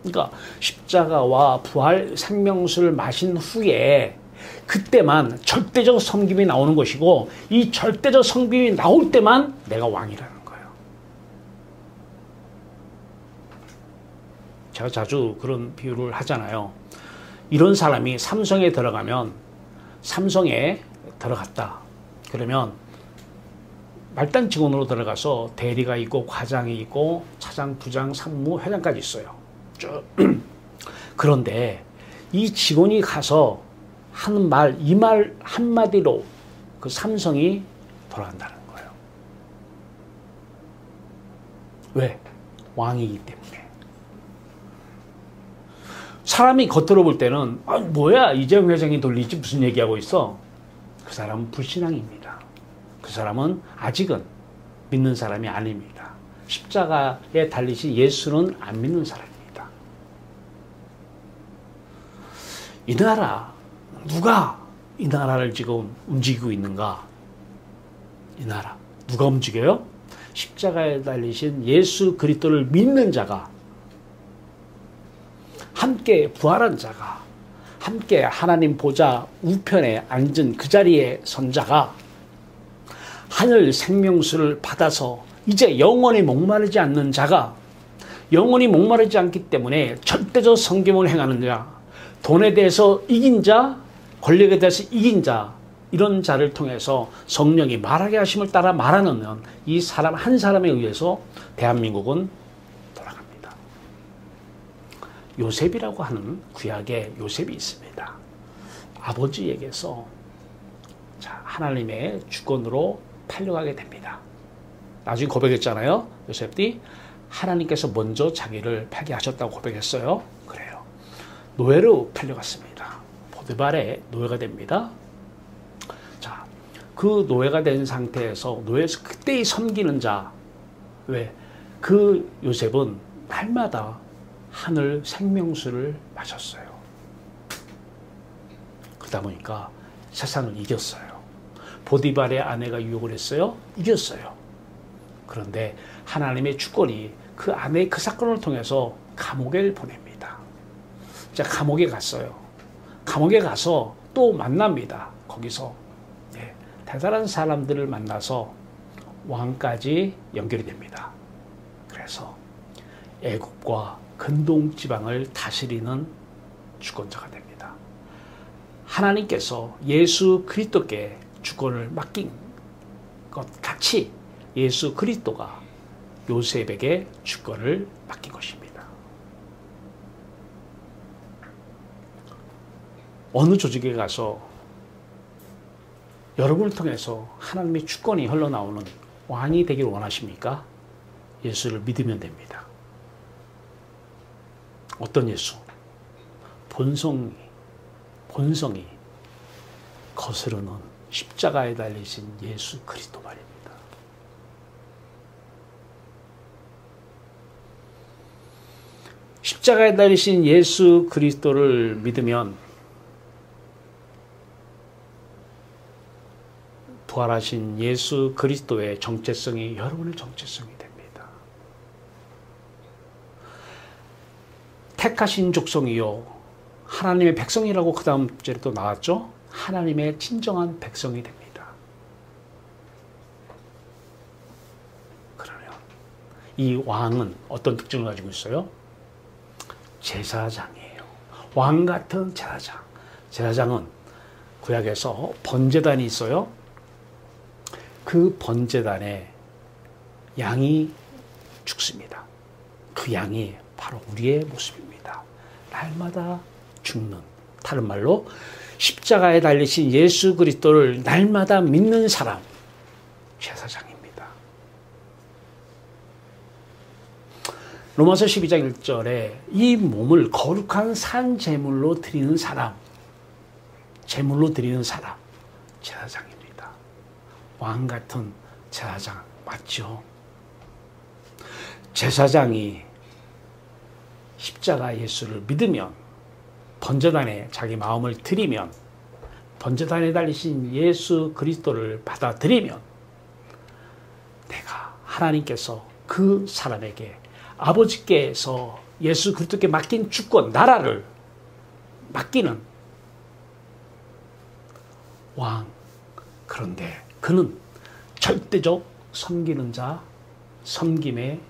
그러니까 십자가와 부활 생명수를 마신 후에 그때만 절대적 섬김이 나오는 것이고, 이 절대적 섬김이 나올 때만 내가 왕이라는 거예요. 제가 자주 그런 비유를 하잖아요. 이런 사람이 삼성에 들어가면, 삼성에 들어갔다 그러면 말단 직원으로 들어가서 대리가 있고 과장이 있고 차장, 부장, 상무, 회장까지 있어요. 쭉. 그런데 이 직원이 가서 하는 말, 이 말 한마디로 그 삼성이 돌아간다는 거예요. 왜? 왕이기 때문에. 사람이 겉으로 볼 때는 아, 뭐야 이재용 회장이 돌리지 무슨 얘기하고 있어. 그 사람은 불신앙입니다. 그 사람은 아직은 믿는 사람이 아닙니다. 십자가에 달리신 예수는 안 믿는 사람입니다. 이 나라, 누가 이 나라를 지금 움직이고 있는가? 이 나라 누가 움직여요? 십자가에 달리신 예수 그리스도를 믿는 자가, 함께 부활한 자가, 함께 하나님 보좌 우편에 앉은 그 자리에 선 자가 하늘 생명수를 받아서 이제 영원히 목마르지 않는 자가, 영원히 목마르지 않기 때문에 절대적 성김을 행하는 자, 돈에 대해서 이긴 자, 권력에 대해서 이긴 자, 이런 자를 통해서 성령이 말하게 하심을 따라 말하는 이 사람 한 사람에 의해서 대한민국은 돌아갑니다. 요셉이라고 하는 구약에 요셉이 있습니다. 아버지에게서 하나님의 주권으로 팔려가게 됩니다. 나중에 고백했잖아요. 요셉이 하나님께서 먼저 자기를 팔게 하셨다고 고백했어요. 그래요. 노예로 팔려갔습니다. 보디발의 노예가 됩니다. 자, 그 노예가 된 상태에서 노예에서 그때의 섬기는 자, 왜? 그 요셉은 날마다 하늘 생명수를 마셨어요. 그러다 보니까 세상을 이겼어요. 보디발의 아내가 유혹을 했어요. 이겼어요. 그런데 하나님의 주권이 그 아내의 그 사건을 통해서 감옥에 보냅니다. 자, 감옥에 갔어요. 감옥에 가서 또 만납니다. 거기서 대단한 사람들을 만나서 왕까지 연결이 됩니다. 그래서 애국과 근동 지방을 다스리는 주권자가 됩니다. 하나님께서 예수 그리스도께 주권을 맡긴 것 같이 예수 그리스도가 요셉에게 주권을 맡긴 것입니다. 어느 조직에 가서 여러분을 통해서 하나님의 주권이 흘러나오는 왕이 되길 원하십니까? 예수를 믿으면 됩니다. 어떤 예수? 본성이 거스르는 십자가에 달리신 예수 그리스도 말입니다. 십자가에 달리신 예수 그리스도를 믿으면 부활하신 예수 그리스도의 정체성이 여러분의 정체성이 됩니다. 택하신 족속이요 하나님의 백성이라고 그 다음 절에 또 나왔죠. 하나님의 친정한 백성이 됩니다. 그러면 이 왕은 어떤 특징을 가지고 있어요? 제사장이에요. 왕 같은 제사장. 제사장은 구약에서 번제단이 있어요. 그 번제단에 양이 죽습니다. 그 양이 바로 우리의 모습입니다. 날마다 죽는, 다른 말로 십자가에 달리신 예수 그리스도를 날마다 믿는 사람, 제사장입니다. 로마서 12장 1절에 이 몸을 거룩한 산 제물로 드리는 사람, 제물로 드리는 사람, 제사장입니다. 왕 같은 제사장 맞죠? 제사장이 십자가 예수를 믿으면, 번제단에 자기 마음을 드리면, 번제단에 달리신 예수 그리스도를 받아들이면 내가 하나님께서 그 사람에게 아버지께서 예수 그리스도께 맡긴 주권, 나라를 맡기는 왕. 그런데 그는 절대적 섬기는 자, 섬김의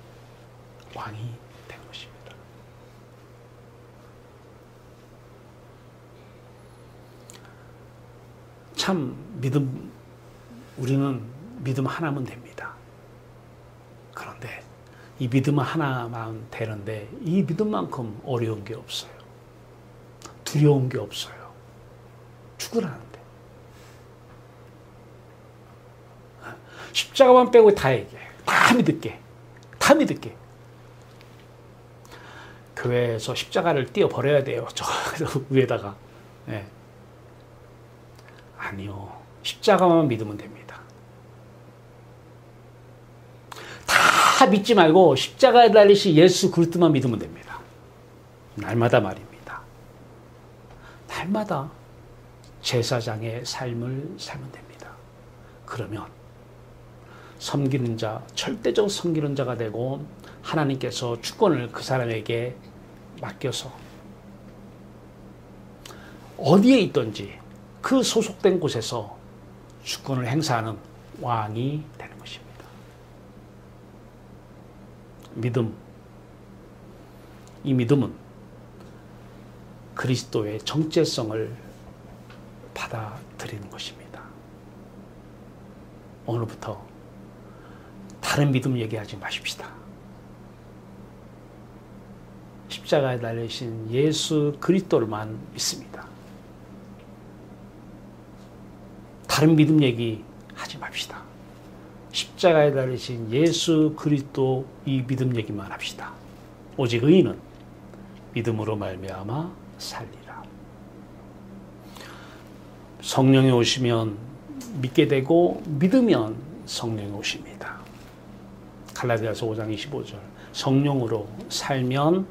왕이 된 것입니다. 참 우리는 믿음 하나면 됩니다. 그런데 이 믿음은 하나만 되는데 이 믿음만큼 어려운 게 없어요. 두려운 게 없어요. 죽으라는데. 십자가만 빼고 다 얘기해. 다 믿을게. 다 믿을게. 교회에서 십자가를 띄워버려야 돼요. 저 위에다가. 네. 아니요. 십자가만 믿으면 됩니다. 다 믿지 말고 십자가에 달리신 예수 그리스도만 믿으면 됩니다. 날마다 말입니다. 날마다 제사장의 삶을 살면 됩니다. 그러면 섬기는 자, 절대적 섬기는 자가 되고 하나님께서 주권을 그 사람에게 맡겨서 어디에 있든지 그 소속된 곳에서 주권을 행사하는 왕이 되는 것입니다. 믿음. 이 믿음은 그리스도의 정체성을 받아들이는 것입니다. 오늘부터 다른 믿음 얘기하지 마십시다. 십자가에 달리신 예수 그리스도를만 믿습니다. 다른 믿음 얘기하지 맙시다. 십자가에 달리신 예수 그리스도 이 믿음 얘기만 합시다. 오직 의인은 믿음으로 말미암아 살리라. 성령이 오시면 믿게 되고 믿으면 성령이 오십니다. 갈라디아서 5장 25절. 성령으로 살면,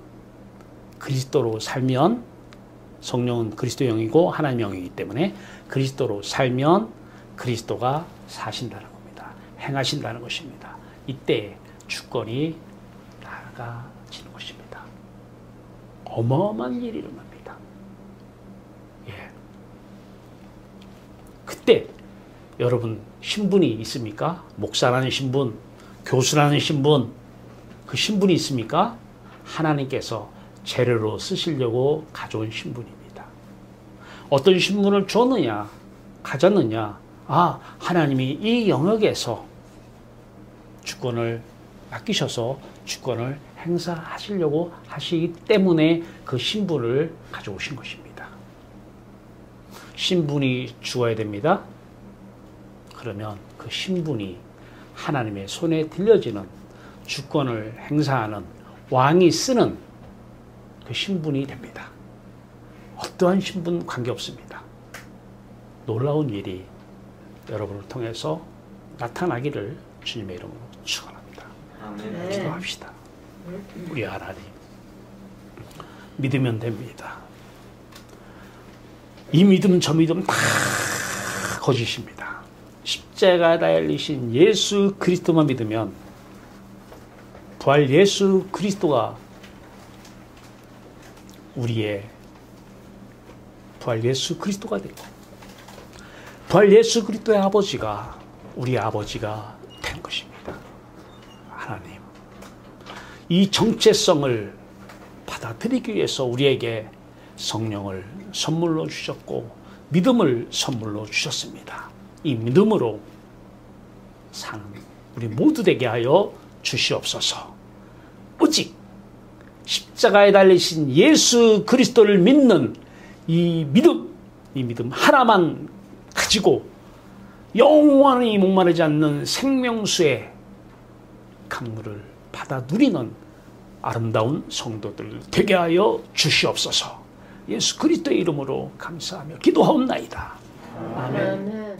그리스도로 살면, 성령은 그리스도 영이고 하나님 영이기 때문에 그리스도로 살면 그리스도가 사신다는 겁니다. 행하신다는 것입니다. 이때 주권이 나아가지는 것입니다. 어마어마한 일이 일어납니다. 예. 그때 여러분 신분이 있습니까? 목사라는 신분, 교수라는 신분, 그 신분이 있습니까? 하나님께서 재료로 쓰시려고 가져온 신분입니다. 어떤 신분을 줬느냐, 가졌느냐? 아, 하나님이 이 영역에서 주권을 맡기셔서 주권을 행사하시려고 하시기 때문에 그 신분을 가져오신 것입니다. 신분이 죽어야 됩니다. 그러면 그 신분이 하나님의 손에 들려지는 주권을 행사하는 왕이 쓰는 그 신분이 됩니다. 어떠한 신분 관계없습니다. 놀라운 일이 여러분을 통해서 나타나기를 주님의 이름으로 축원합니다. 기도합시다. 우리 하나님, 믿으면 됩니다. 이 믿음 저 믿음 다 거짓입니다. 십자가에 달리신 예수 그리스도만 믿으면 부활 예수 그리스도가 우리의 부활 예수 그리스도가 되고 부활 예수 그리스도의 아버지가 우리 아버지가 된 것입니다. 하나님, 이 정체성을 받아들이기 위해서 우리에게 성령을 선물로 주셨고 믿음을 선물로 주셨습니다. 이 믿음으로 사는 우리 모두 되게 하여 주시옵소서. 오직 십자가에 달리신 예수 그리스도를 믿는 이 믿음 하나만 가지고 영원히 목마르지 않는 생명수의 강물을 받아 누리는 아름다운 성도들 되게 하여 주시옵소서. 예수 그리스도의 이름으로 감사하며 기도하옵나이다. 아멘.